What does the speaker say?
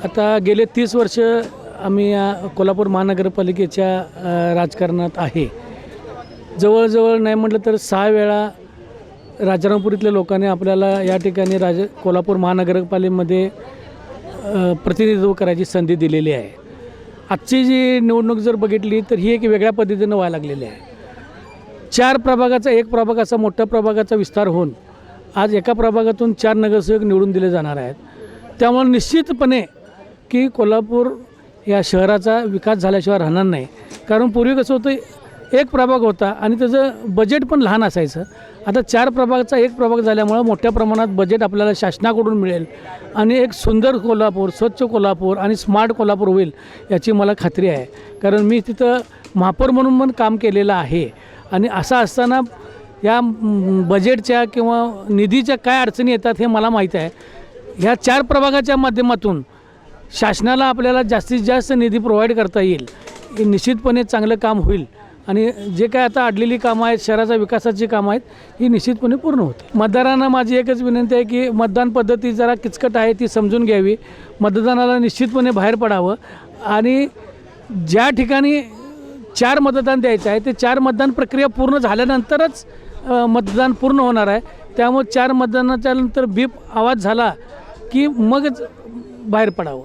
आता गेले 30 वर्ष आम्ही या कोल्हापूर महानगरपालिकेच्या राजकारणात आहे. जवळजवळ नाही म्हटलं तर 6 वेळा राजारामपुरीतल्या लोकांनी आपल्याला या ठिकाणी कोल्हापूर महानगरपालिकेमध्ये प्रतिनिधित्व करायची संधी दिलेली आहे. आजची जी निवडणूक जर बघितली तर ही एक वेगळ्या पद्धतीनं व्हायला लागलेली आहे. 4 प्रभागाचा एक प्रभाग असा मोठ्या प्रभागाचा विस्तार होऊन आज एका प्रभागातून 4 नगरसेवक निवडून दिले जाणार आहेत. त्यामुळे निश्चितपणे की कोल्हापूर या शहराचा विकास झाल्याशिवाय राहणार नाही. कारण पूर्वी कसं होतं एक प्रभाग होता आणि त्याचं बजेट पण लहान असायचं. आता 4 प्रभागाचा एक प्रभाग झाल्यामुळं मोठ्या प्रमाणात बजेट आपल्याला शासनाकडून मिळेल आणि एक सुंदर कोल्हापूर, स्वच्छ कोल्हापूर आणि स्मार्ट कोल्हापूर होईल याची मला खात्री आहे. कारण मी तिथं महापौर म्हणून पण काम केलेलं आहे आणि असं असताना या बजेटच्या किंवा निधीच्या काय अडचणी येतात हे मला माहीत आहे. ह्या 4 प्रभागाच्या माध्यमातून शासनाला आपल्याला जास्तीत जास्त निधी प्रोव्हाइड करता येईल. हे निश्चितपणे चांगलं काम होईल आणि जे काय आता अडलेली कामं आहेत, शहराच्या विकासाची कामं आहेत, ही निश्चितपणे पूर्ण होते. मतदारांना माझी एकच विनंती आहे की मतदान पद्धती जरा किचकट आहे ती समजून घ्यावी. मतदानाला निश्चितपणे बाहेर पडावं आणि ज्या ठिकाणी 4 मतदान द्यायचं आहे ते 4 मतदान प्रक्रिया पूर्ण झाल्यानंतरच मतदान पूर्ण होणार आहे. त्यामुळे 4 मतदानाच्या नंतर बीप आवाज झाला की मगच बाहेर पडावं.